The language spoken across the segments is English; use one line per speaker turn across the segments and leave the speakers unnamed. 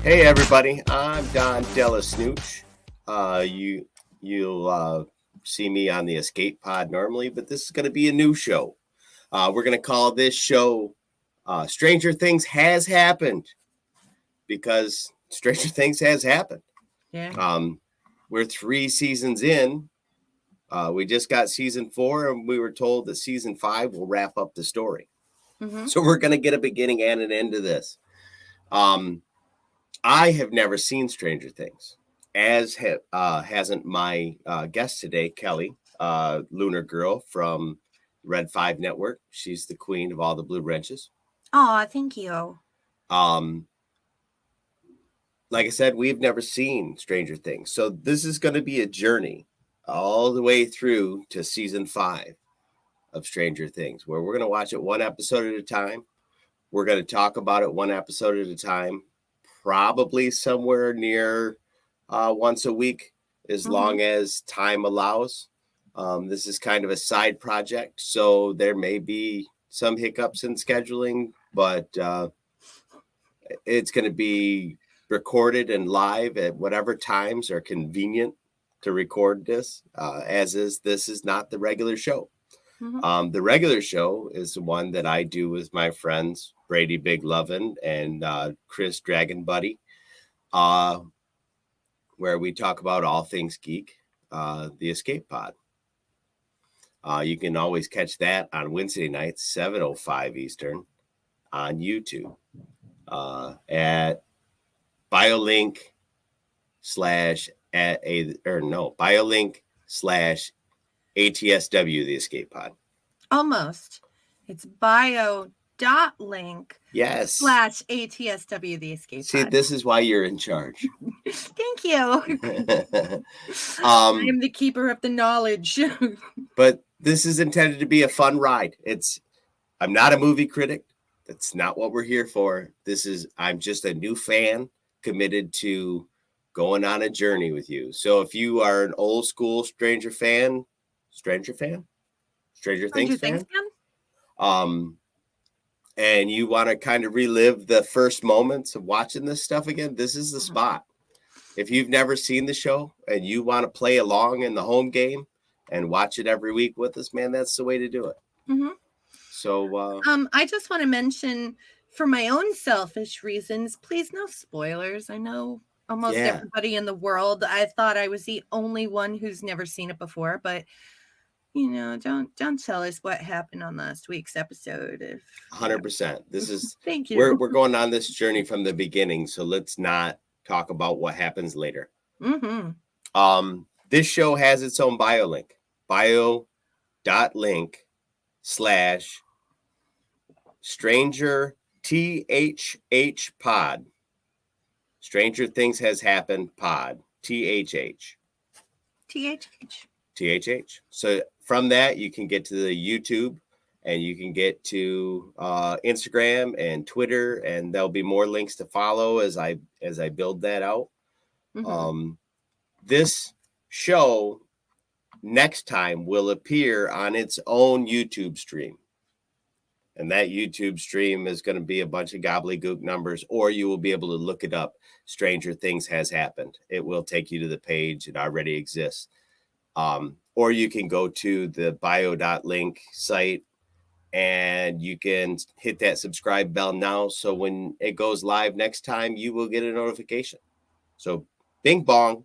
Hey everybody, I'm Don Dellasnooch. You'll see me on the Escape Pod normally, but this is going to be a new show. We're going to call this show "Stranger Things Has Happened" because Stranger Things has happened.
Yeah.
We're 3 seasons in. We just got season 4, and we were told that season 5 will wrap up the story.
Mm-hmm.
So we're going to get a beginning and an end to this. I have never seen Stranger Things, as hasn't my guest today, Kellie, Lunrgrl from Red 5 Network. She's the queen of all the blue wrenches.
Oh, thank you.
Like I said, we've never seen Stranger Things. So this is going to be a journey all the way through to season 5 of Stranger Things, where we're going to watch it one episode at a time. We're going to talk about it one episode at a time, probably somewhere near once a week, as long as time allows. This is kind of a side project, so there may be some hiccups in scheduling, but it's going to be recorded and live at whatever times are convenient to record this, this is not the regular show. The regular show is the one that I do with my friends Brady Big Lovin' and Chris Dragon Buddy, where we talk about all things geek, the Escape Pod. You can always catch that on Wednesday nights, 7:05 Eastern, on YouTube at BioLink /ATSW, the Escape Pod.
Almost. It's bio.link
Yes.
/ATSW, the Escape
See,
Pod.
this is why you're in charge.
Thank you. I am the keeper of the knowledge.
But this is intended to be a fun ride. I'm not a movie critic. That's not what we're here for. I'm just a new fan committed to going on a journey with you. So if you are an old school Stranger Things fan, and you want to kind of relive the first moments of watching this stuff again, this is the spot. If you've never seen the show and you want to play along in the home game and watch it every week with us, man, that's the way to do it. So,
I just want to mention, for my own selfish reasons, please no spoilers. I know almost everybody in the world. I thought I was the only one who's never seen it before, but don't tell us what happened on last week's episode.
100%. This is
thank you.
We're going on this journey from the beginning, so let's not talk about what happens later. This show has its own bio link. bio.link /Stranger THH Pod. Stranger Things Has Happened Pod. THH. So from that, you can get to the YouTube, and you can get to Instagram and Twitter, and there'll be more links to follow as I build that out. This show next time will appear on its own YouTube stream. And that YouTube stream is going to be a bunch of gobbledygook numbers, or you will be able to look it up. Stranger Things Has Happened. It will take you to the page. It already exists. Or you can go to the bio.link site, and you can hit that subscribe bell now. So when it goes live next time, you will get a notification. So bing bong,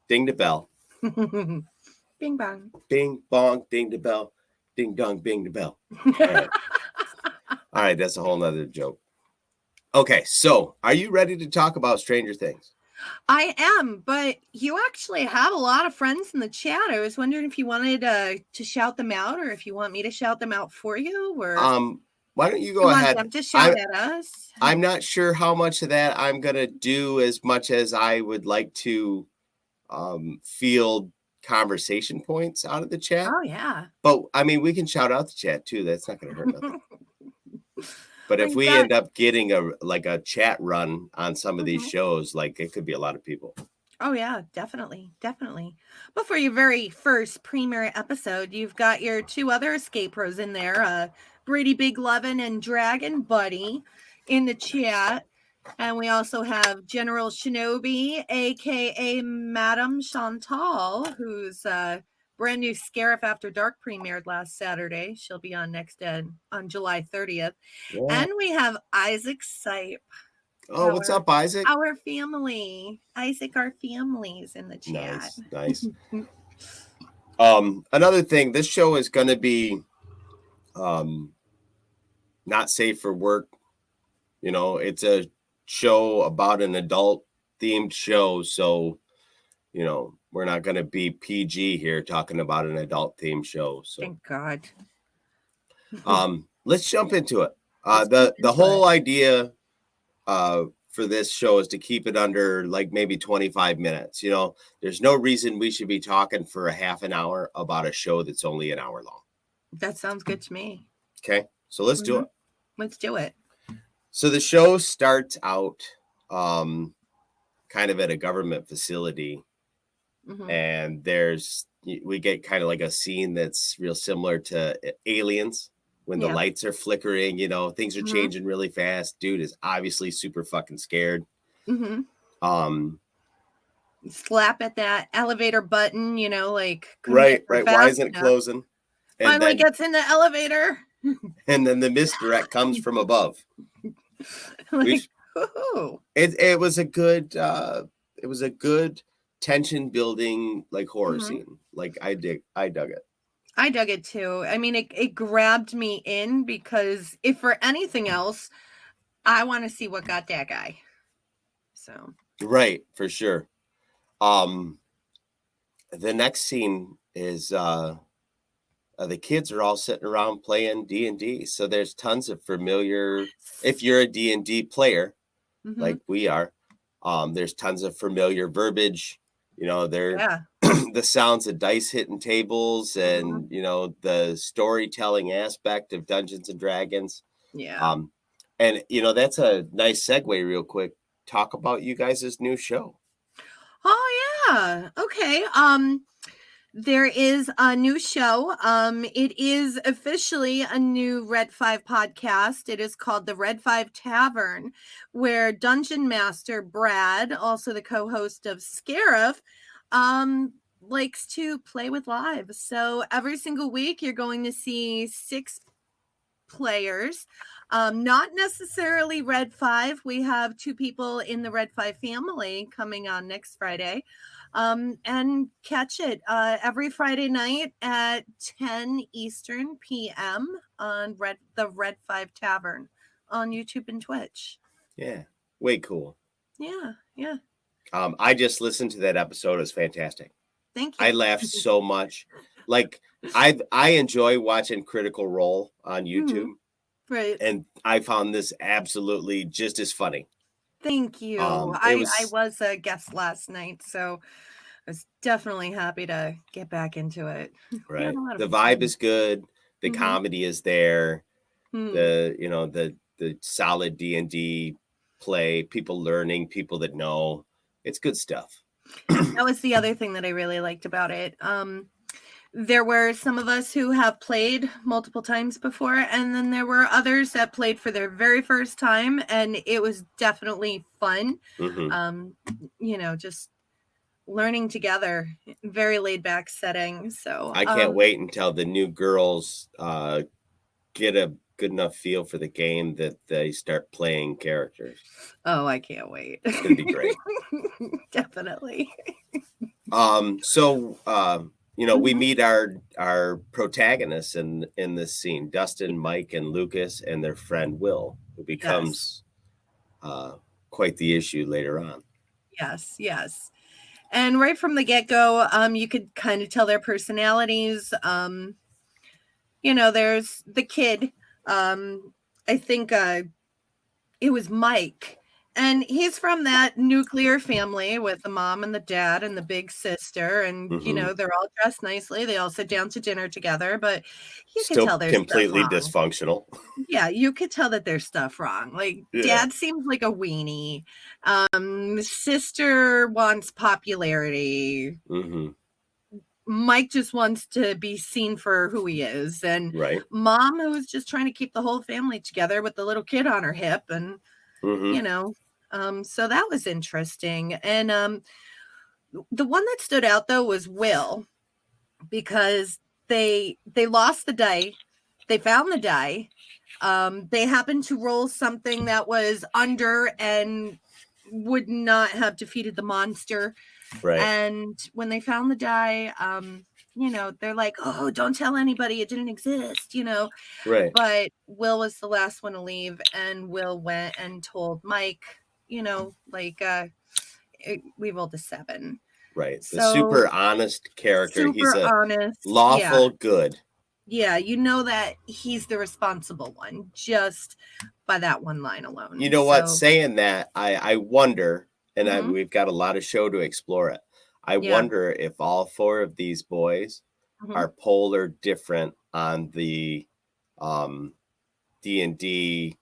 ding the bell.
Bing bong.
Bing bong, ding the bell. Ding dong, bing the bell. All right, that's a whole nother joke. Okay, so are you ready to talk about Stranger Things?
I am, but you actually have a lot of friends in the chat. I was wondering if you wanted to shout them out, or if you want me to shout them out for you, or
why don't you go ahead?
Want them to shout at us?
I'm not sure how much of that I'm gonna do, as much as I would like to field conversation points out of the chat.
Oh yeah.
But I mean, we can shout out the chat too. That's not gonna hurt nothing. But if we end up getting a chat run on some of these shows, like, it could be a lot of people.
Oh yeah, definitely. But for your very first premiere episode, you've got your 2 other escape pros in there, Brady Big Lovin' and Dragon Buddy in the chat. And we also have General Shinobi, aka Madame Chantal, who's brand new Scarif After Dark premiered last Saturday. She'll be on next on July 30th.
Yeah.
And we have Isaac Sipe.
Oh, what's up, Isaac?
Our family. Isaac, our family's in the chat.
Nice. Another thing, this show is going to be not safe for work. You know, it's a show about an adult themed show. So, you know, we're not going to be PG here talking about an adult themed show. So
thank God.
Let's jump into it. The whole idea for this show is to keep it under like maybe 25 minutes. You know, there's no reason we should be talking for a half an hour about a show that's only an hour long.
That sounds good to me.
Okay, so let's do it.
Let's do it.
So the show starts out kind of at a government facility, and we get kind of like a scene that's real similar to Aliens. When the lights are flickering, you know, things are changing really fast. Dude is obviously super fucking scared.
Slap at that elevator button, you know, like
right. Why isn't it closing?
And finally gets in the elevator.
And then the misdirect comes from above.
Like,
it was a good tension building like horror scene. Like I dug it.
I dug it too. I mean, it grabbed me in because if for anything else, I want to see what got that guy. So
right, for sure. The next scene is the kids are all sitting around playing D&D. So there's tons of familiar. If you're a D&D player, like we are, there's tons of familiar verbiage. You know, the sounds of dice hitting tables and, you know, the storytelling aspect of Dungeons and Dragons.
Yeah.
And, you know, that's a nice segue real quick. Talk about you guys' new show.
Oh, yeah. Okay. There is a new show. It is officially a new Red 5 podcast. It is called the Red 5 Tavern, where Dungeon Master Brad, also the co-host of Scarif, likes to play with lives. So every single week you're going to see 6 players. Not necessarily Red 5. We have 2 people in the Red 5 family coming on next Friday. And catch it every Friday night at 10 Eastern PM on the Red 5 Tavern on YouTube and Twitch.
Yeah, way cool.
Yeah.
I just listened to that episode. It was fantastic.
Thank you.
I laughed so much. Like I enjoy watching Critical Role on YouTube.
Right.
And I found this absolutely just as funny.
Thank you. I was a guest last night, so I was definitely happy to get back into it.
Right. The vibe is good. The comedy is there. The solid D&D play, people learning, people that know. It's good stuff.
That was the other thing that I really liked about it. There were some of us who have played multiple times before, and then there were others that played for their very first time, and it was definitely fun. You know, just learning together, very laid back setting. So
I can't wait until the new girls get a good enough feel for the game that they start playing characters.
Oh, I can't wait.
It's gonna be great.
Definitely.
You know, we meet our protagonists in this scene, Dustin, Mike, and Lucas, and their friend Will, who becomes quite the issue later on.
Yes. And right from the get-go, you could kind of tell their personalities. You know, there's the kid. I think it was Mike. And he's from that nuclear family with the mom and the dad and the big sister. And, you know, they're all dressed nicely. They all sit down to dinner together. But you can tell there's
completely dysfunctional.
Yeah, you could tell that there's stuff wrong. Like, dad seems like a weenie. Sister wants popularity. Mike just wants to be seen for who he is. And mom, who's just trying to keep the whole family together with the little kid on her hip. And, you know, So that was interesting. And the one that stood out though was Will, because they lost the die. They found the die. They happened to roll something that was under and would not have defeated the monster.
Right.
And when they found the die, they're like, oh, don't tell anybody, it didn't exist,
Right.
But Will was the last one to leave, and Will went and told Mike, we rolled a 7.
Right. The
So,
super honest character. He's a
honest,
lawful good.
Yeah, that he's the responsible one just by that one line alone.
You know what? Saying that, I wonder, and we've got a lot of show to explore it. I wonder if all 4 of these boys are polar different on the D&D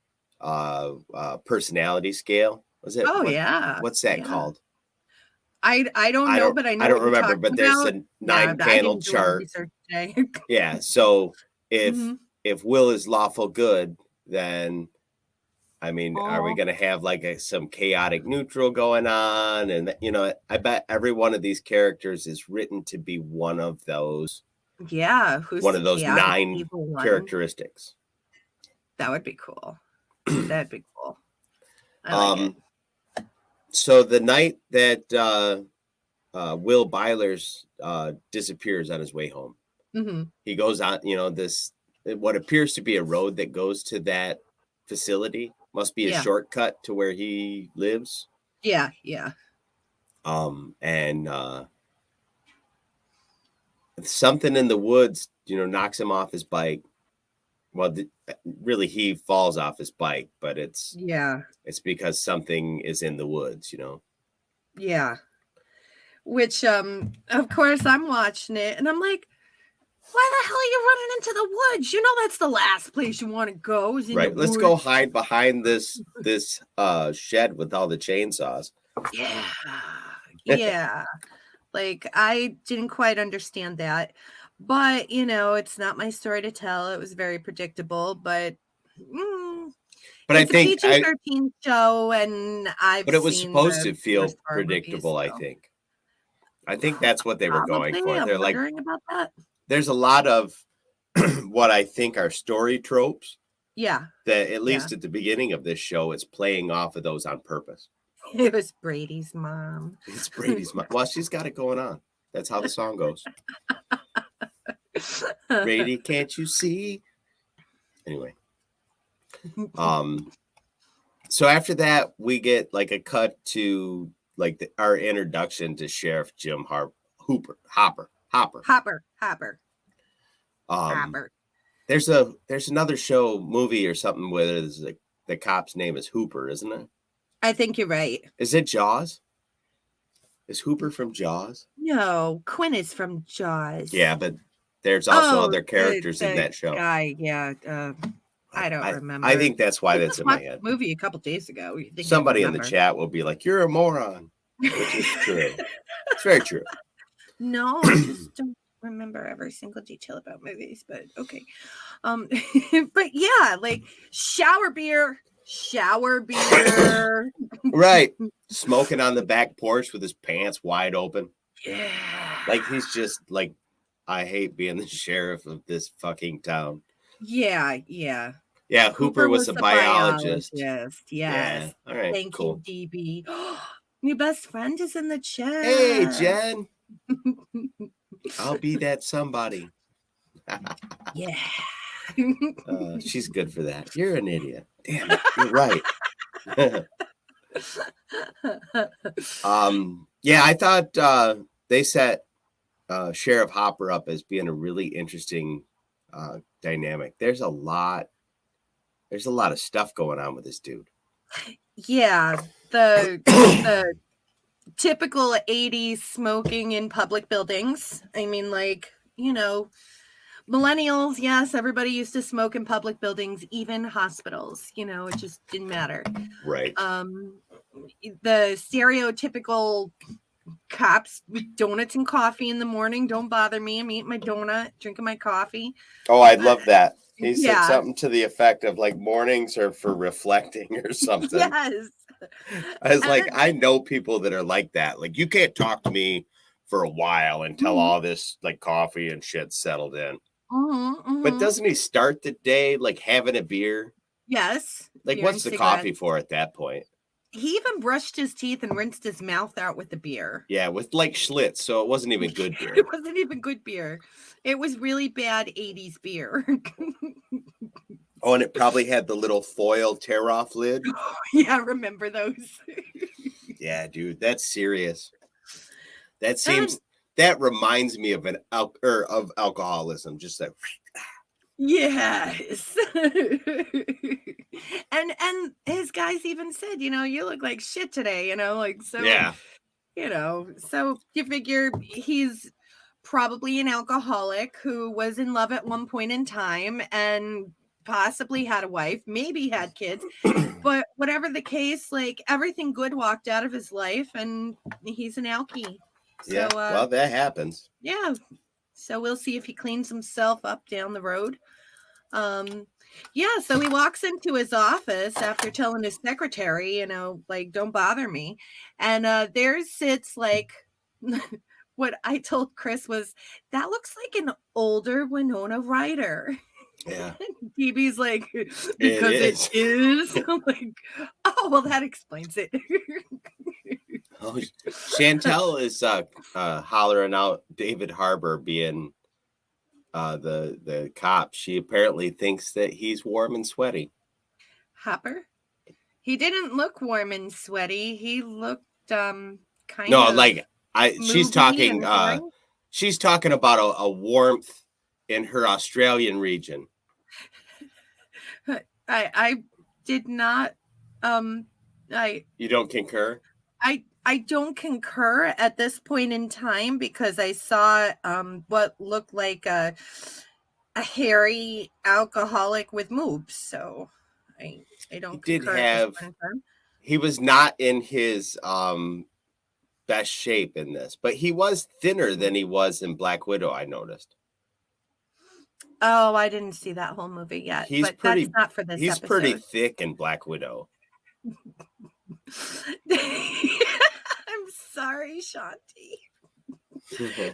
personality scale. Was it?
Oh, yeah.
What's that called?
I don't know, but I know.
I don't remember, but there's a 9-panel chart. Yeah. So if Will is lawful good, then are we going to have like some chaotic neutral going on? And I bet every one of these characters is written to be one of those.
Yeah,
one of those 9 characteristics.
That would be cool. That'd be cool. I like it.
So the night that Will Byler's disappears on his way home, he goes on, what appears to be a road that goes to that facility must be a shortcut to where he lives.
Yeah.
And something in the woods, knocks him off his bike. Well, really, he falls off his bike, but it's because something is in the woods,
Yeah. Which, of course, I'm watching it, and I'm like, why the hell are you running into the woods? That's the last place you want to go.
Right. Let's go hide behind this shed with all the chainsaws.
Yeah. Yeah. Like, I didn't quite understand that. But, it's not my story to tell. It was very predictable, but
I think
it's a PG-13 show, and
but it was supposed to feel predictable, movies, so. I think that's what they were going for.
They're wondering about that.
There's a lot of what I think are story tropes.
Yeah.
That at least at the beginning of this show, it's playing off of those on purpose.
It was Brady's mom.
It's Brady's mom. Well, she's got it going on. That's how the song goes. Brady, can't you see? Anyway. So after that, we get like a cut to like our introduction to Sheriff Jim Hopper. There's another show, movie or something where the cop's name is Hooper, isn't it?
I think you're right.
Is it Jaws? Is Hooper from Jaws?
No, Quinn is from Jaws.
Yeah, but there's also other characters in that show.
Guy, yeah. I don't remember.
I think that's why that's in my head.
Movie a couple days ago.
Somebody in the chat will be like, "You're a moron," which is true. It's very true.
No, I just don't remember every single detail about movies, but okay. But yeah, like shower beer.
Right. Smoking on the back porch with his pants wide open.
Yeah.
Like he's just like, I hate being the sheriff of this fucking town.
Yeah.
Yeah, Hooper was a biologist.
Yes.
Yeah. All right.
Thank
cool.
you, DB. Your best friend is in the chat.
Hey, Jen. I'll be that somebody.
Yeah.
She's good for that. You're an idiot. Damn it. You're right. Yeah, I thought they set Sheriff Hopper up as being a really interesting dynamic. There's a lot of stuff going on with this dude.
Yeah, the typical 80s smoking in public buildings. I mean, like, millennials, yes, everybody used to smoke in public buildings, even hospitals, it just didn't matter.
Right.
The stereotypical cops with donuts and coffee in the morning. Don't bother me. I'm eating my donut, drinking my coffee.
Oh, I love that. He said
Yeah.
something to the effect of like mornings are for reflecting or something.
Yes.
I was like,
And
I know people that are like that. Like, you can't talk to me for a while until
mhm,
all this like coffee and shit settled in.
mhm,
But
mhm.
doesn't he start the day like having a beer?
Yes,
Like,
beer and
what's the coffee
cigarettes.
for at that point?
He even brushed his teeth and rinsed his mouth out with the beer.
Yeah, with like Schlitz, so it wasn't even good
It
beer.
wasn't even good beer. It was really bad 80s beer.
Oh, and it probably had the little foil tear off lid.
Yeah, remember those?
Yeah, dude, that's serious. That
And
seems that reminds me of of alcoholism. Just that.
yes. And his guys even said, you look like shit today, like so,
Yeah,
so you figure he's probably an alcoholic who was in love at one point in time and possibly had a wife, maybe had kids, but whatever the case, like everything good walked out of his life and he's an alkie.
yeah.
So
Well, that happens.
yeah. So we'll see if he cleans himself up down the road. Yeah, so he walks into his office after telling his secretary, like, don't bother me. And there sits like what I told Chris was that looks like an older Winona Ryder.
Yeah,
DB's like,
it
because it
is.
is. I'm like, oh, well, that explains it.
Oh, Chantel is hollering out David Harbour being the cop. She apparently thinks that he's warm and sweaty.
Hopper? He didn't look warm and sweaty. He looked kind
No,
of
like she's
moody
talking
and boring.
she's talking about a warmth in her Australian region.
I did not I
You don't concur?
I don't concur at this point in time because I saw what looked like a hairy alcoholic with moobs. So I
He
don't
did
concur at this
have
point in time.
he was not in his best shape in this, but he was thinner than he was in Black Widow, I noticed.
Oh, I didn't see that whole movie yet, but that's not for this
He's pretty
episode.
thick in Black Widow.
I'm sorry, Shanti.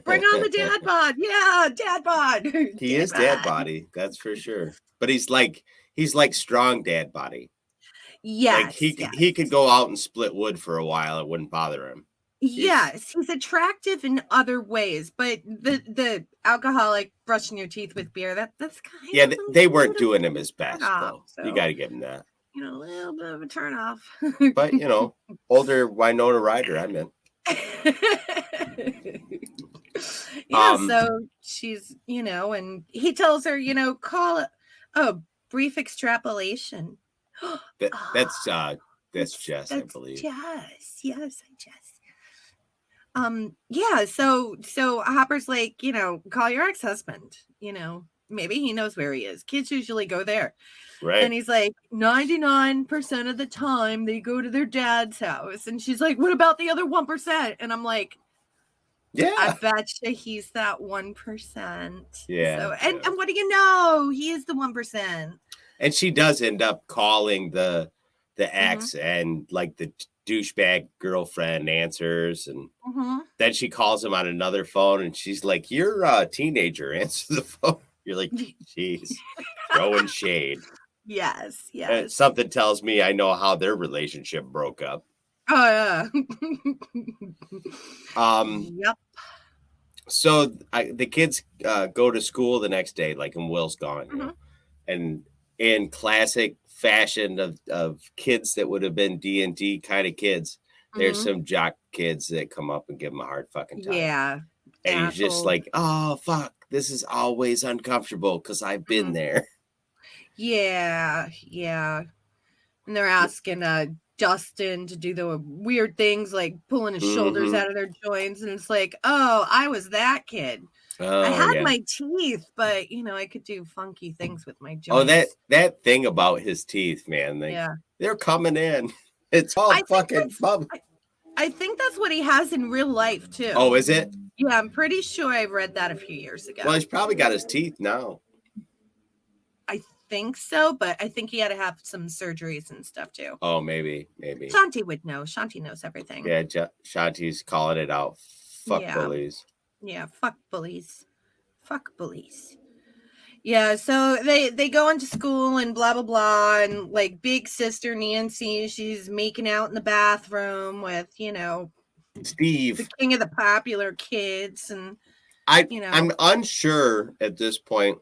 Bring on the dad bod. Yeah, dad bod.
He is dad body, that's for sure. But he's like strong dad body. Like
Yes, yes.
he could go out and split wood for a while, it wouldn't bother him.
Yes, he's attractive in other ways, but the alcoholic brushing your teeth with beer, that's kind
Yeah,
of
they weren't doing him his best though.
so,
You got to give him that.
a little bit of a turn off.
But older Winona Ryder, I meant.
Yeah, so she's, and he tells her, call it a brief extrapolation.
That's Jess, I believe.
Yes, I Jess. Yeah, so Hopper's like, call your ex-husband, maybe he knows where he is. Kids usually go there.
Right.
And he's like, 99% of the time they go to their dad's house. And she's like, what about the other 1%? And I'm like,
yeah,
I bet you he's that 1%.
Yeah.
So, and what do you know? He is the 1%.
And she does end up calling the ex, and like the douchebag girlfriend answers, and then she calls him on another phone, and she's like, "You're a teenager. Answer the phone." You're like, "Jeez, throwing shade."
Yes.
Something tells me I know how their relationship broke up.
Oh yeah. Yep.
So the kids go to school the next day, like, and Will's gone, and in classic fashion of kids that would have been D&D kind of kids, there's some jock kids that come up and give them a hard fucking time.
Yeah.
And he's just like, oh, fuck, this is always uncomfortable because I've been there.
Yeah. And they're asking Dustin to do the weird things like pulling his shoulders out of their joints. And it's like, oh, I was that kid. I had my teeth, but I could do funky things with my joints.
Oh, that thing about his teeth, man. They're coming in. It's all fucking bubble.
I think that's what he has in real life too.
Oh, is it?
Yeah, I'm pretty sure I read that a few years ago.
Well, he's probably got his teeth now.
I think so, but I think he had to have some surgeries and stuff too.
Oh, maybe.
Shanti would know. Shanti knows everything.
Yeah, Shanti's calling it out. Fuck bullies.
Yeah, fuck bullies. Fuck bullies. Yeah, so they go into school and blah blah blah, and like big sister Nancy, she's making out in the bathroom with
Steve,
the king of the popular kids, and
I'm unsure at this point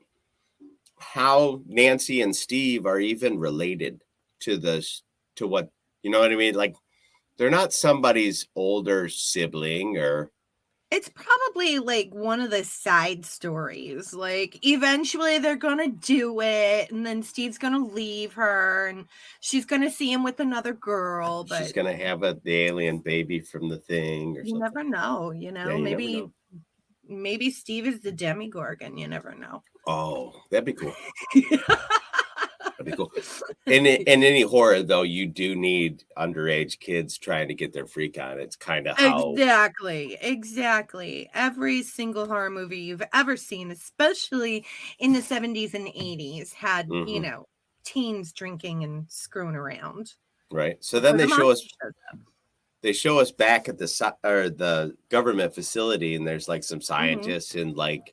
how Nancy and Steve are even related to what, you know what I mean? Like, they're not somebody's older sibling, or
it's probably like one of the side stories. Like eventually they're gonna do it, and then Steve's gonna leave her, and she's gonna see him with another girl. But
she's gonna have the alien baby from the thing, or
you
something.
Never know.
Yeah,
maybe Steve is the Demigorgon. You never know.
Oh, that'd be cool. That'd be cool. In any horror, though, you do need underage kids trying to get their freak on. It's kind of how
exactly. Every single horror movie you've ever seen, especially in the 70s and 80s, had teens drinking and screwing around.
Right. So then they show us back at the government facility, and there's like some scientists in like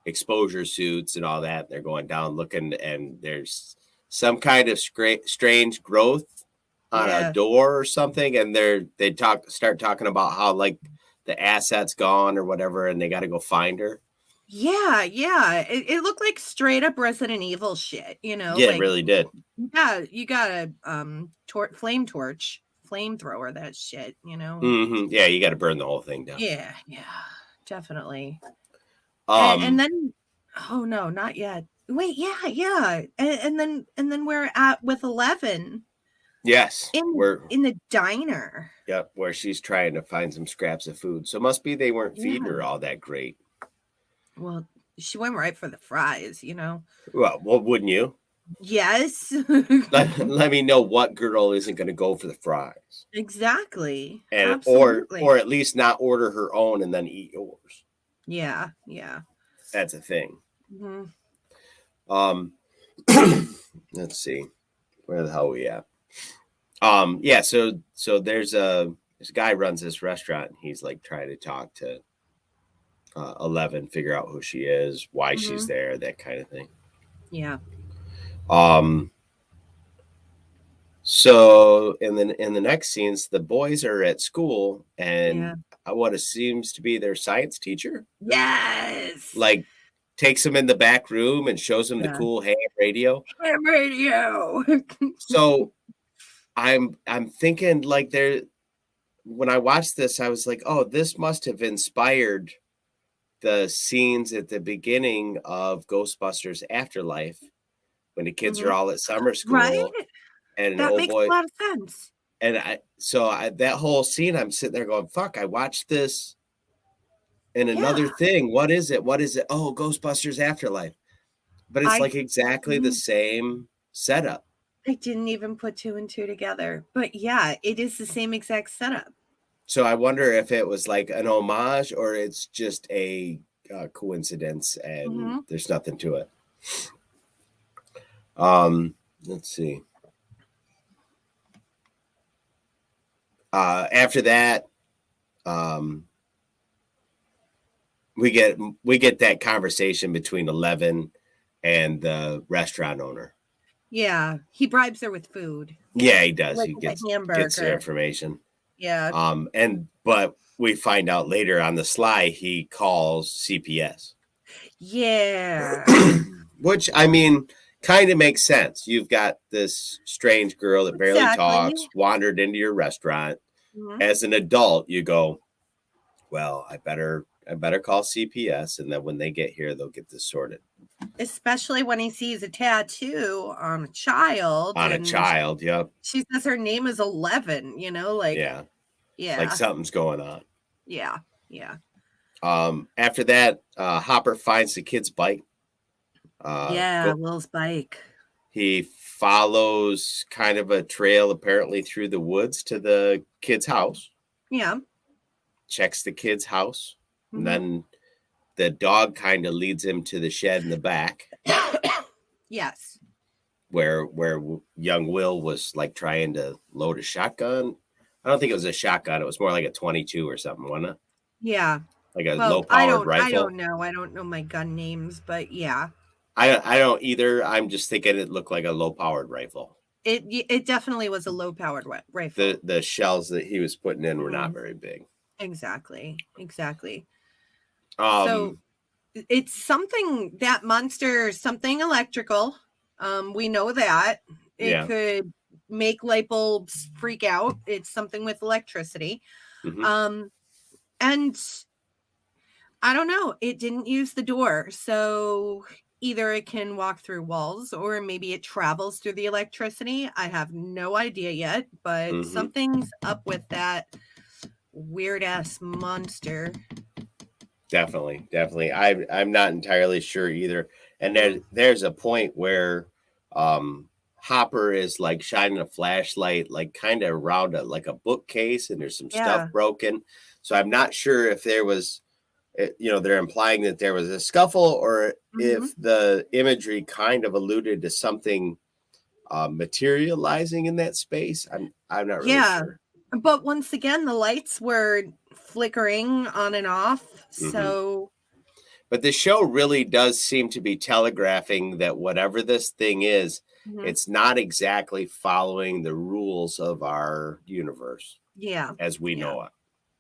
exposure suits and all that. They're going down looking, and there's some kind of strange growth on a door or something, and they start talking about how like the asset's gone or whatever, and they got to go find her.
Yeah. It looked like straight up Resident Evil shit,
Yeah,
like,
it really did.
Yeah, you got a flamethrower, that shit,
Yeah, you got to burn the whole thing down.
Yeah, definitely. And then, oh no, not yet. Wait, yeah. And then we're with 11.
Yes,
we're in the diner.
Yep, where she's trying to find some scraps of food. So must be they weren't feeding her all that great.
Well, she went right for the fries,
Well, wouldn't you?
Yes.
let me know what girl isn't going to go for the fries.
Exactly.
And
absolutely.
or at least not order her own and then eat yours.
Yeah.
That's a thing. Let's see. Where the hell are we at? Yeah, so there's this guy runs this restaurant, and he's like trying to talk to 11, figure out who she is, why she's there, that kind of thing.
Yeah.
So in the next scenes, the boys are at school, and what seems to be their science teacher.
Yes.
Like takes them in the back room and shows them the cool ham radio.
Ham radio.
So I'm thinking like when I watched this, I was like, oh, this must have inspired the scenes at the beginning of Ghostbusters Afterlife when the kids are all at summer school.
Right.
And
that makes a lot of sense.
And that whole scene, I'm sitting there going, fuck, I watched this in another thing. What is it? Oh, Ghostbusters Afterlife. But it's like exactly the same setup.
I didn't even put 2 and 2 together. But yeah, it is the same exact setup.
So I wonder if it was like an homage or it's just a coincidence and there's nothing to it. Let's see. After that, we get that conversation between 11 and the restaurant owner.
Yeah, he bribes her with food.
Yeah, he does.
Like
he gets her information.
Yeah.
But we find out later on the sly he calls CPS.
Yeah.
Which, I mean, kind of makes sense. You've got this strange girl that barely talks, wandered into your restaurant. As an adult, you go, well, I better call CPS, and then when they get here, they'll get this sorted.
Especially when he sees a tattoo on a child.
Yep.
She says her name is 11, like
yeah. Like something's going on.
Yeah.
After that, Hopper finds the kid's bike.
Will's bike.
He follows kind of a trail apparently through the woods to the kid's house.
Yeah.
Checks the kid's house. And then the dog kind of leads him to the shed in the back.
Yes.
where young Will was like trying to load a shotgun. I don't think it was a shotgun. It was more like a 22 or something, wasn't it?
Yeah.
Like a
Well,
low-powered
I
rifle.
don't know. I don't know my gun names, but yeah.
I don't either. I'm just thinking it looked like a low-powered rifle.
It definitely was a low-powered rifle.
The shells that he was putting in were not
Mhm.
very big.
Exactly. So
Um,
it's something that monster, something electrical. We know that it
yeah.
could make light bulbs freak out. It's something with electricity.
Mhm.
And I don't know. It didn't use the door. So either it can walk through walls or maybe it travels through the electricity. I have no idea yet, but
Mhm.
something's up with that weird ass monster.
Definitely. I'm not entirely sure either. And there's a point where Hopper is like shining a flashlight like kind of around like a bookcase, and there's some stuff
Yeah.
broken. So I'm not sure if there was they're implying that there was a scuffle, or if the imagery kind of alluded to something materializing in that space. I'm not really
Yeah.
sure.
But once again, the lights were flickering on and off.
Mhm.
So,
But the show really does seem to be telegraphing that whatever this thing is,
mhm.
it's not exactly following the rules of our universe
Yeah.
as we
Yeah.
know it.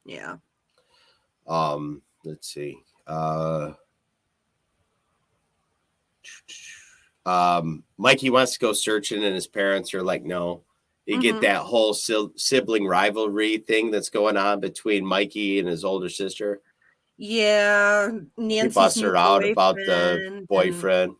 Yeah.
Let's see. Mikey wants to go searching, and his parents are like, no. You get that whole sibling rivalry thing that's going on between Mikey and his older sister.
Yeah.
He
Nancy's
busts
new
her out about the
boyfriend. And
boyfriend.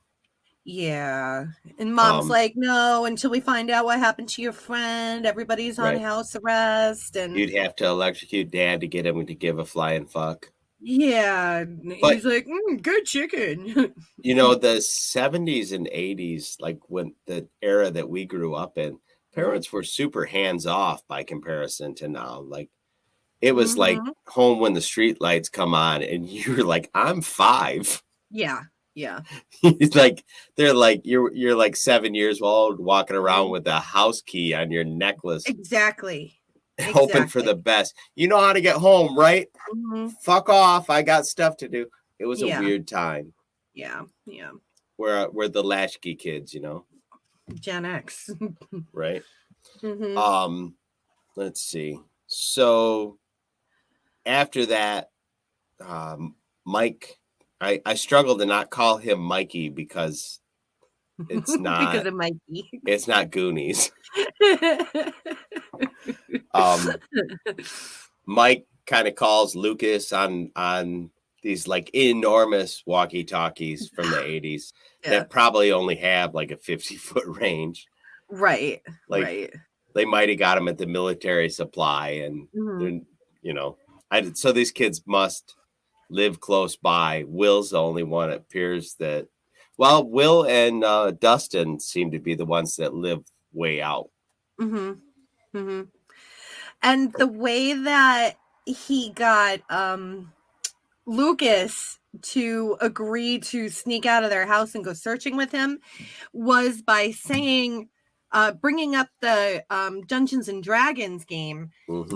yeah. And mom's
Um,
like, no, until we find out what happened to your friend, everybody's on
right.
house arrest. And
You'd have to electrocute dad to get him to give a flying fuck.
yeah.
But
He's like, good chicken.
the 70s and 80s, like when the era that we grew up in, parents were super hands off by comparison to now. Like it was like home when the street lights come on, and you're like, I'm 5.
Yeah. Yeah.
It's like they're like you're like 7 years old walking around
Mhm.
with a house key on your necklace,
Exactly.
hoping for the
Exactly.
best. You know how to get home, right?
Mhm.
Fuck off. I got stuff to do. It was a
Yeah.
weird time.
Yeah. Yeah.
We're the latchkey kids,
Gen X.
right?
Mhm.
Let's see. So after that, Mike, I struggle to not call him Mikey because it's
Because
not
of Mikey.
it's not Goonies. Mike kind of calls Lucas on these like enormous walkie-talkies from the 80s
Yeah.
that probably only have like a 50-foot range.
Right.
Like
Right.
they might have got them at the military supply, and they're, so these kids must live close by. Will's the only one. It appears that, well, Will and Dustin seem to be the ones that live way out.
Mhm. Mhm. And the way that he got Lucas to agree to sneak out of their house and go searching with him was by saying, bringing up the Dungeons and Dragons game,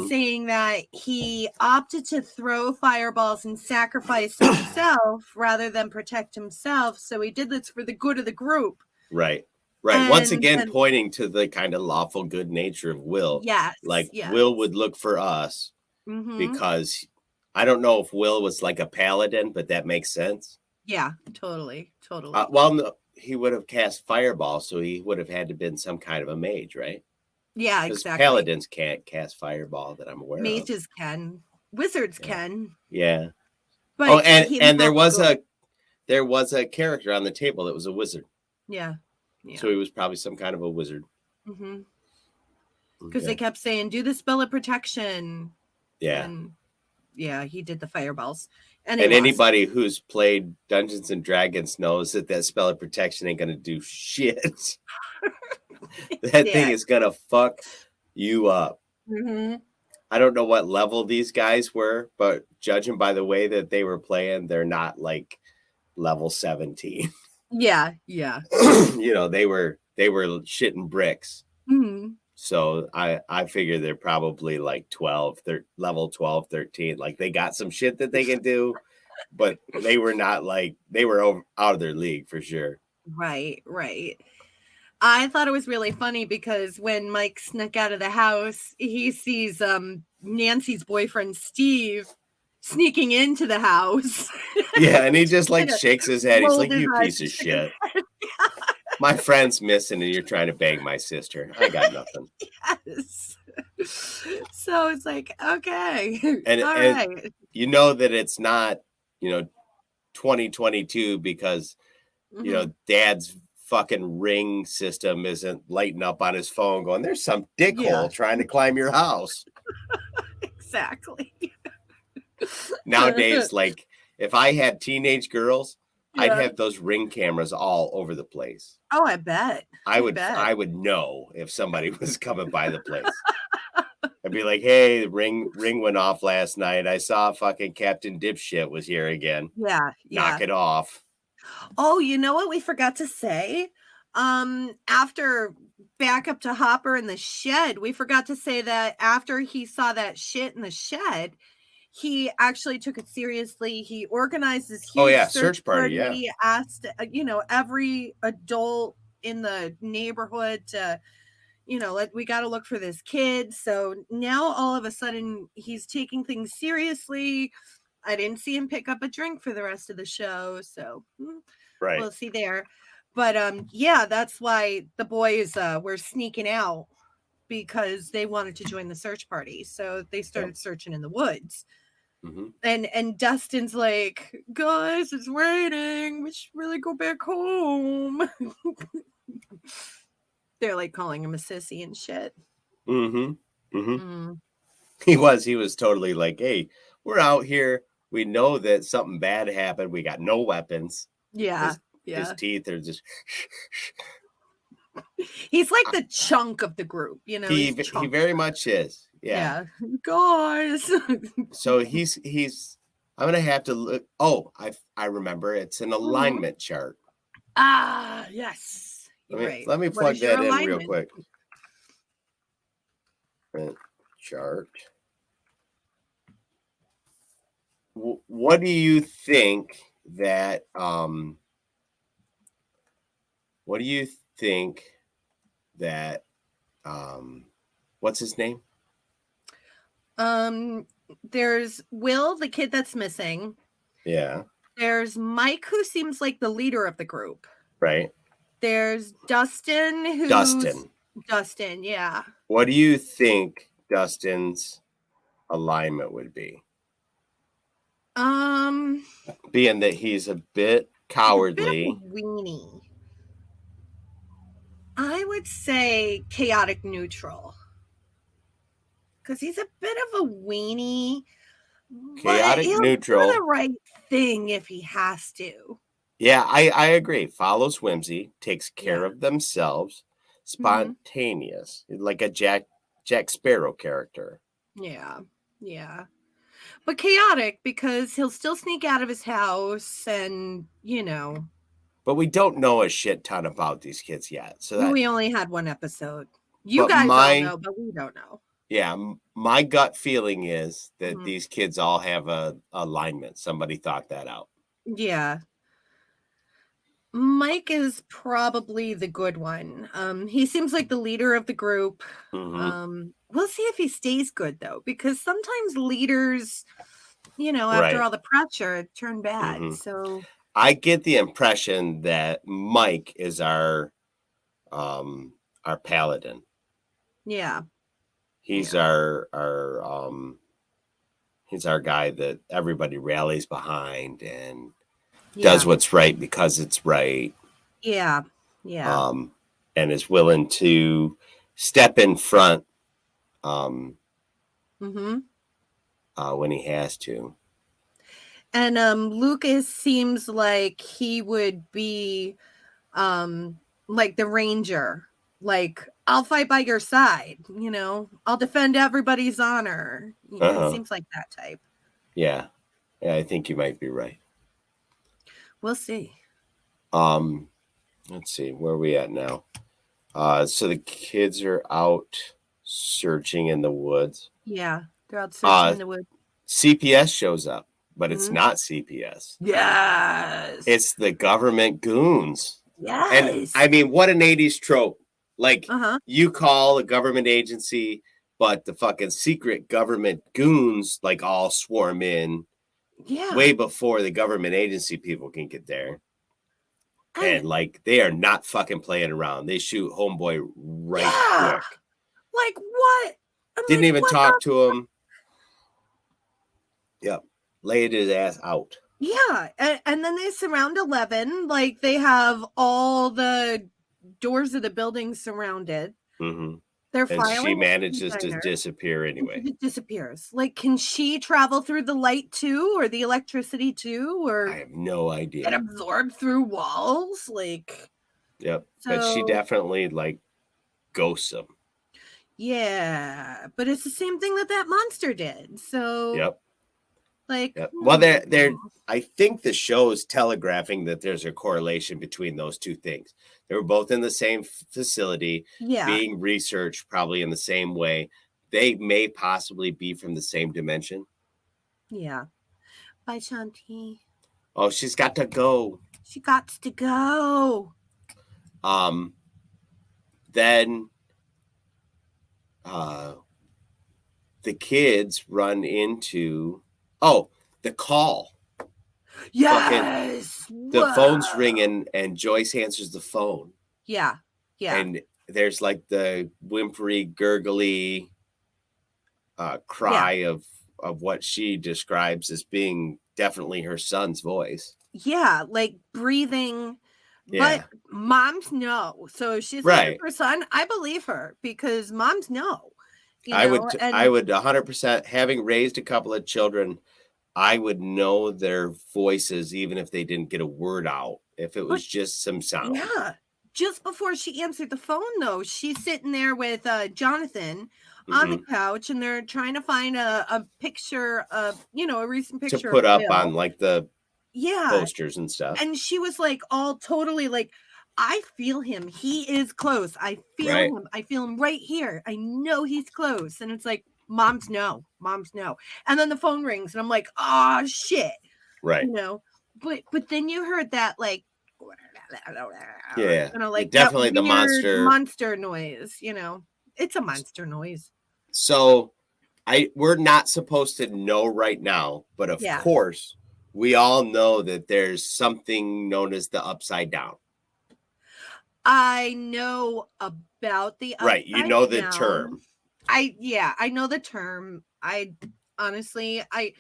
saying that he opted to throw fireballs and sacrifice himself rather than protect himself. So he did this for the good of the group.
Right. Once
And
again,
then,
pointing to the kind of lawful good nature of Will.
yes,
Like
yes.
Will would look for us because I don't know if Will was like a paladin, but that makes sense.
Yeah, totally.
Well, no, he would have cast fireball, so he would have had to been some kind of a mage, right?
Yeah,
Because
exactly.
paladins can't cast fireball that I'm aware of.
Mages can. Wizards can.
Yeah.
But
and there was a character on the table that was a wizard.
Yeah.
So he was probably some kind of a wizard.
Because they kept saying, do the spell of protection.
Yeah.
And yeah, he did the fireballs.
And anybody who's played Dungeons and Dragons knows that spell of protection ain't going to do shit. That thing is going to fuck you up. I don't know what level these guys were, but judging by the way that they were playing, they're not like level 17.
Yeah, yeah.
You know, they were shitting bricks.
Mhm.
So I figure they're probably like 12, level 12, 13. Like they got some shit that they can do, but they were not like, they were out of their league for sure.
Right, right. I thought it was really funny because when Mike snuck out of the house, he sees Nancy's boyfriend Steve sneaking into the house.
Yeah, and he just like
Kinda
shakes his head. He's
rolled
like,
his
"You
eyes
piece
and
of
shook his
shit.
head.
My friend's missing and you're trying to bang my sister. I got nothing."
Yes. So it's like, okay, all
And
right.
you know that it's not, you know, 2022 because, you
Mhm.
know, dad's fucking ring system isn't lighting up on his phone going, "There's some
Yeah,
dickhole trying to climb your house."
exactly.
Nowadays, like if I had teenage girls, I'd
Yeah.
have those ring cameras all over the place.
Oh, I bet. I bet.
I would know if somebody was coming by the place. I'd be like, "Hey, the ring went off last night. I saw fucking Captain Dipshit was here again.
Yeah,
Knock
yeah.
it off."
Oh, you know what we forgot to say? After back up to Hopper in the shed, we forgot to say that after he saw that shit in the shed, he actually took it seriously. He organized this
Oh
huge
yeah,
search
search party, yeah.
party, asked, every adult in the neighborhood to, we got to look for this kid. So now all of a sudden he's taking things seriously. I didn't see him pick up a drink for the rest of the show. So
Right.
we'll see there. But yeah, that's why the boys were sneaking out because they wanted to join the search party. So they started searching in the woods.
Mhm.
And Dustin's like, guys, it's raining. We should really go back home. They're like calling him a sissy and shit.
Mhm. Mhm.
Mm,
He was totally like, "Hey, we're out here. We know that something bad happened. We got no weapons."
yeah,
His
yeah.
teeth are just
He's like the chunk of the group, he's
he
chunk.
very much is. Yeah.
Yeah. Guys.
So he's I'm gonna have to look. Oh, I remember. It's an
Mhm.
alignment chart.
Ah, yes. You're right.
Let me
What
plug
is your
that in real
alignment?
quick. Chart. What do you think that what do you think that what's his name?
Um, there's Will, the kid that's missing.
Yeah,
There's Mike, who seems like the leader of the group.
right.
There's Dustin, who's
Dustin.
Dustin, yeah.
What do you think Dustin's alignment would be?
Um,
Being that he's a bit
he's a bit of a
cowardly.
weenie. I would say chaotic neutral. Because he's a bit of a weenie, but
Chaotic
he'll do the
neutral.
right thing if he has to.
Yeah, I agree. Follows whimsy, takes care
Yeah.
of themselves,
Mhm.
spontaneous, like a Jack Sparrow character.
Yeah. Yeah. But chaotic because he'll still sneak out of his house and,
But we don't know a shit ton about these kids yet. So that
we only had one episode. You
but
guys all
my
know, but we don't know.
yeah, my gut feeling is that
Mhm.
these kids all have a alignment. Somebody thought that out.
Yeah. Mike is probably the good one. He seems like the leader of the group.
Mhm.
We'll see if he stays good though, because sometimes leaders, after
Right.
all the pressure, turn bad.
Mhm.
So
I get the impression that Mike is our paladin.
yeah,
He's
yeah,
he's our guy that everybody rallies behind and does
yeah,
what's right because it's right.
yeah, yeah.
Um, and is willing to step in front um,
Mm-hmm.
when he has to.
And Lucas seems like he would be like the ranger. Like, I'll fight by your side, I'll defend everybody's honor. He
Uh-huh.
seems like that type.
Yeah. Yeah, I think you might be right.
We'll see.
Let's see, where are we at now? So the kids are out searching in the woods.
Yeah, they're out searching in the woods.
CPS shows up, but it's not CPS.
Yes.
It's the government goons.
Yes.
And I mean, what an 80s trope. Like, you call a government agency, but the fucking secret government goons, like, all swarm in way before the government agency people can get there. And, like, they are not fucking playing around. They shoot homeboy right quick.
Like, what?
Didn't even talk to him. Yep. Laid his ass out.
Yeah. And then they surround 11. Like, they have all the doors of the building surrounded. They're filing.
And she manages to disappear anyway.
It disappears. Like, can she travel through the light too, or the electricity too, or
I have no idea.
Get absorbed through walls, like.
Yep, but she definitely like ghosts them.
Yeah, but it's the same thing that monster did. So.
Yep.
Like.
Well, they're. I think the show is telegraphing that there's a correlation between those two things. They were both in the same facility, being researched probably in the same way. They may possibly be from the same dimension.
Yeah. Bye, Shanti.
Oh, she's got to go.
She got to go.
Then the kids run into the call.
Yes.
The phone's ringing and Joyce answers the phone.
Yeah.
And there's like the whimpery, gurgly cry of what she describes as being definitely her son's voice.
Yeah, like breathing. Yeah. But moms know. So she's like her son. I believe her because moms know.
I would 100%, having raised a couple of children, I would know their voices even if they didn't get a word out, if it was just some sound.
Yeah. Just before she answered the phone, though, she's sitting there with Jonathan on the couch, and they're trying to find a picture of, a recent picture
to put
of
up
Bill.
on like the posters and stuff.
And she was like all totally like, I feel him. He is close. I feel him. I feel him right here. I know he's close. And it's like, moms know. And then the phone rings and I'm like, oh shit.
Right.
But then you heard that like like
definitely the
monster noise, It's a monster noise.
So we're not supposed to know right now, but of course we all know that there's something known as the upside down.
I know about the
right. You know the term.
I know the term. I honestly, I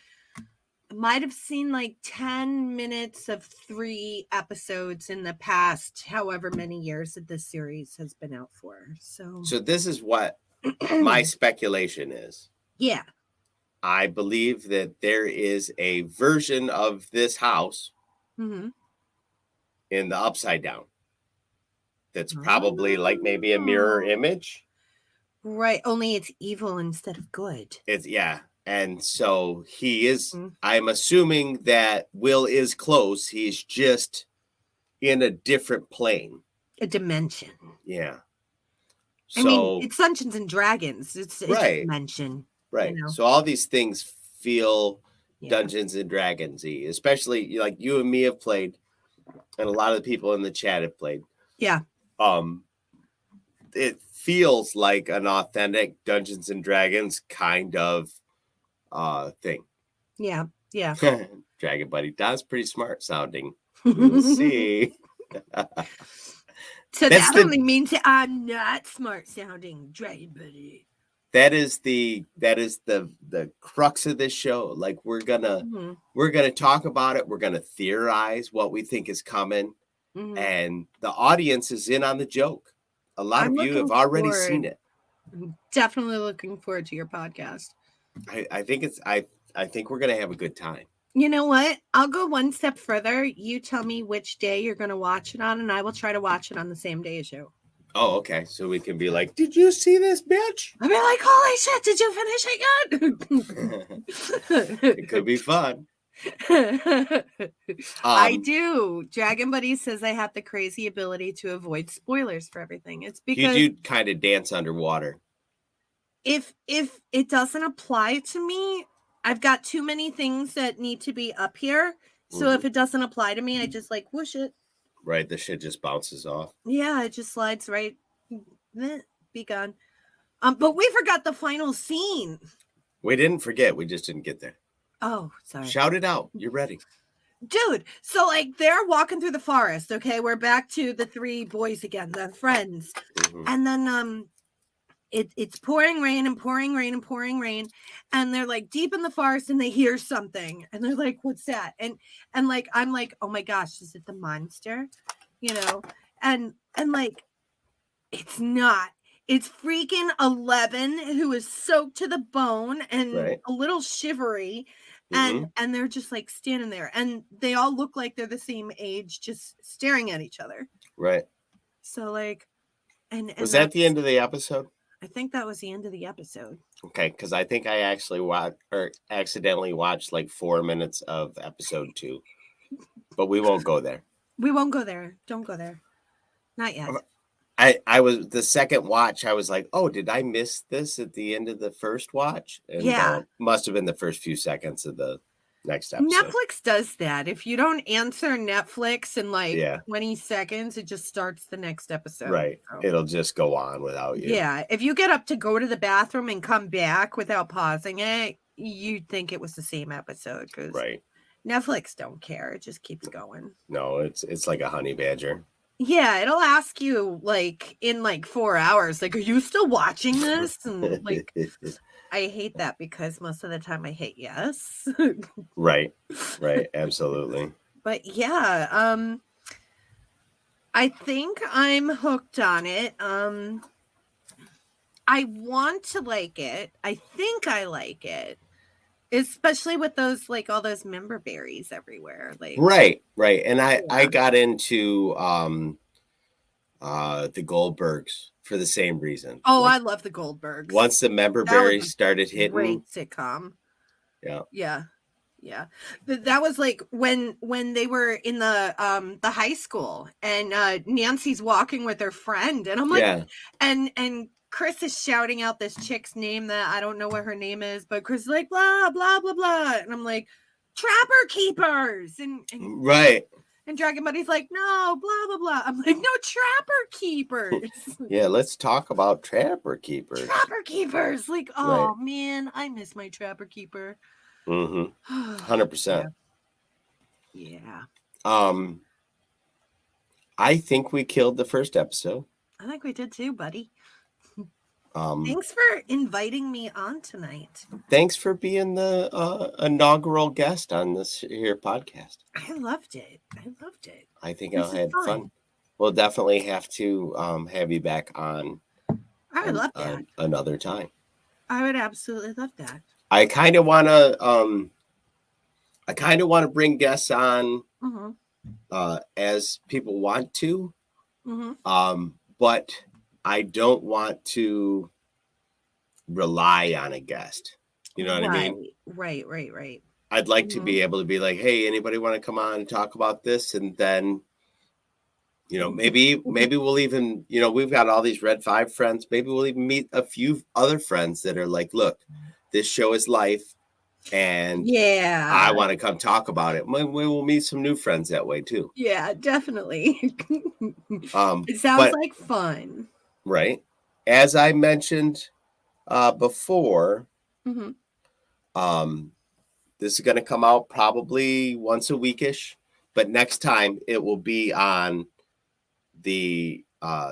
might have seen like 10 minutes of 3 episodes in the past, however many years that this series has been out for. So
this is what my speculation is.
Yeah.
I believe that there is a version of this house in the upside down. That's probably like maybe a mirror image.
Right. Only it's evil instead of good.
And so he is, I'm assuming that Will is close. He's just in a different plane.
A dimension.
Yeah.
I mean, it's Dungeons and Dragons. It's a dimension.
Right. So all these things feel Dungeons and Dragons-y, especially like you and me have played, and a lot of the people in the chat have played.
Yeah.
It feels like an authentic Dungeons and Dragons kind of thing.
Yeah.
Dragon Buddy Don's pretty smart sounding. We'll see.
So that only means that I'm not smart sounding, Dragon Buddy.
That is the crux of this show. Like we're gonna talk about it. We're gonna theorize what we think is coming, and the audience is in on the joke. A lot of you have already seen it.
I'm definitely looking forward to your podcast.
I think we're gonna have a good time.
You know what? I'll go one step further. You tell me which day you're gonna watch it on, and I will try to watch it on the same day as you.
Oh, okay. So we can be like, "Did you see this, bitch?"
I'll be like, "Holy shit! Did you finish it yet?"
It could be fun.
I do. Dragon Buddy says I have the crazy ability to avoid spoilers for everything. It's because
you do kind of dance underwater.
If it doesn't apply to me, I've got too many things that need to be up here. So if it doesn't apply to me, I just like whoosh it.
Right, the shit just bounces off.
Yeah, it just slides right. Be gone. But we forgot the final scene.
We didn't forget. We just didn't get there.
Oh, sorry.
Shout it out. You're ready.
Dude, so like they're walking through the forest, okay? We're back to the three boys again, the friends. And then it's pouring rain and pouring rain and pouring rain, and they're like deep in the forest and they hear something and they're like, what's that? And like I'm like, oh my gosh, is it the monster? You know, and like it's not. It's freaking 11 who is soaked to the bone and a little shivery. And they're just like standing there and they all look like they're the same age, just staring at each other.
Right.
So like, and
was that the end of the episode?
I think that was the end of the episode.
Okay, because I think I actually accidentally watched like 4 minutes of episode 2. But we won't go there.
We won't go there. Don't go there. Not yet.
I was the second watch. I was like, oh, did I miss this at the end of the first watch? And,
yeah.
Must have been the first few seconds of the next episode.
Netflix does that. If you don't answer Netflix in like 20 seconds, it just starts the next episode.
Right. So. It'll just go on without you.
Yeah. If you get up to go to the bathroom and come back without pausing it, you'd think it was the same episode. Right. Netflix don't care. It just keeps going.
No, it's like a honey badger.
Yeah, it'll ask you like in like 4 hours, like, are you still watching this? And like, I hate that because most of the time I hate yes.
Right, absolutely.
But yeah, I think I'm hooked on it. I want to like it. I think I like it. Especially with those, like all those member berries everywhere. Like
right. And I got into the Goldbergs for the same reason.
Oh, like, I love the Goldbergs.
Once the member berries started hitting.
Great sitcom.
Yeah.
That was like when they were in the high school and Nancy's walking with her friend and I'm like and Chris is shouting out this chick's name that I don't know what her name is, but Chris is like, blah, blah, blah, blah. And I'm like, Trapper Keepers. And
right.
And Dragon Buddy's like, no, blah, blah, blah. I'm like, no, Trapper Keepers.
Yeah, let's talk about Trapper Keepers.
Trapper Keepers. Like, oh, man, I miss my Trapper Keeper.
100%.
Yeah.
I think we killed the first episode.
I think we did too, buddy. Thanks for inviting me on tonight.
Thanks for being the inaugural guest on this here podcast.
I loved it.
I think I had fun. We'll definitely have to have you back on.
I would love that.
Another time.
I would absolutely love that.
I kind of want to bring guests on as people want to. But I don't want to rely on a guest. You know what I mean?
Right.
I'd like to be able to be like, hey, anybody want to come on and talk about this? And then, maybe we'll even, we've got all these Red 5 friends. Maybe we'll even meet a few other friends that are like, look, this show is life. And I want to come talk about it. We will meet some new friends that way too.
Yeah, definitely. It sounds like fun.
Right. As I mentioned before, this is going to come out probably once a weekish, but next time it will be on the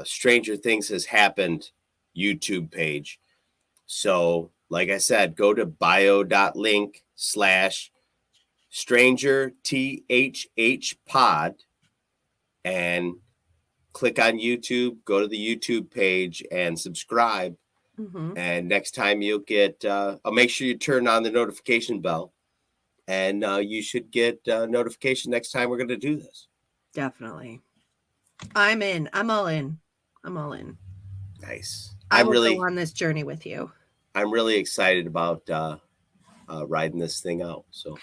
Stranger Things Has Happened YouTube page. So, like I said, go to bio.link/Stranger THH pod and click on YouTube, go to the YouTube page and subscribe. And next time you'll get, make sure you turn on the notification bell and you should get notification next time we're going to do this.
Definitely. I'm in. I'm all in.
Nice.
I will go on this journey with you.
I'm really excited about riding this thing out. So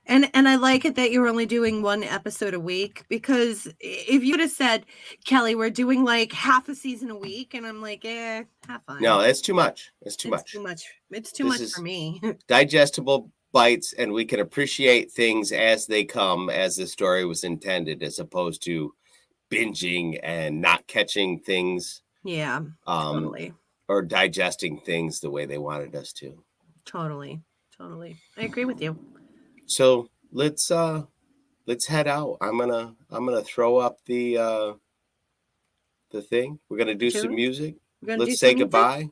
And I like it that you're only doing one episode a week, because if you would have said, Kelly, we're doing like half a season a week, and I'm like, have fun.
No, that's too much. It's too much.
It's too much for me.
Digestible bites, and we can appreciate things as they come, as the story was intended, as opposed to binging and not catching things.
Yeah, totally.
Or digesting things the way they wanted us to.
Totally. I agree with you.
So let's head out. I'm gonna throw up the thing. We're gonna do some music. Let's say goodbye.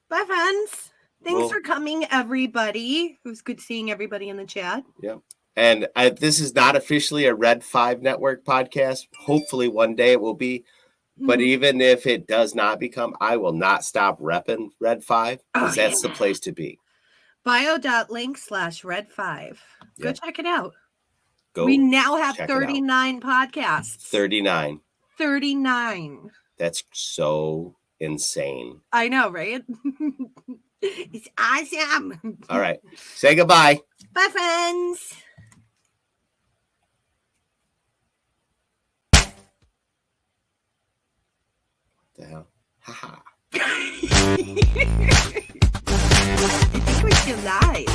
Bye, friends. Thanks for coming, everybody. It was good seeing everybody in the chat.
Yeah. And this is not officially a Red 5 Network podcast. Hopefully one day it will be. But even if it does not become, I will not stop repping Red 5, because that's the place to be.
bio.link/Red5. Go check it out. We now have 39 podcasts.
39.
39.
That's so insane.
I know, right? It's awesome.
All right. Say goodbye.
Bye, friends.
The hell? Haha.
I think we're still live.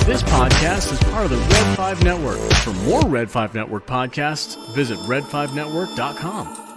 This podcast is part of the Red 5 Network. For more Red 5 Network podcasts, visit red5network.com.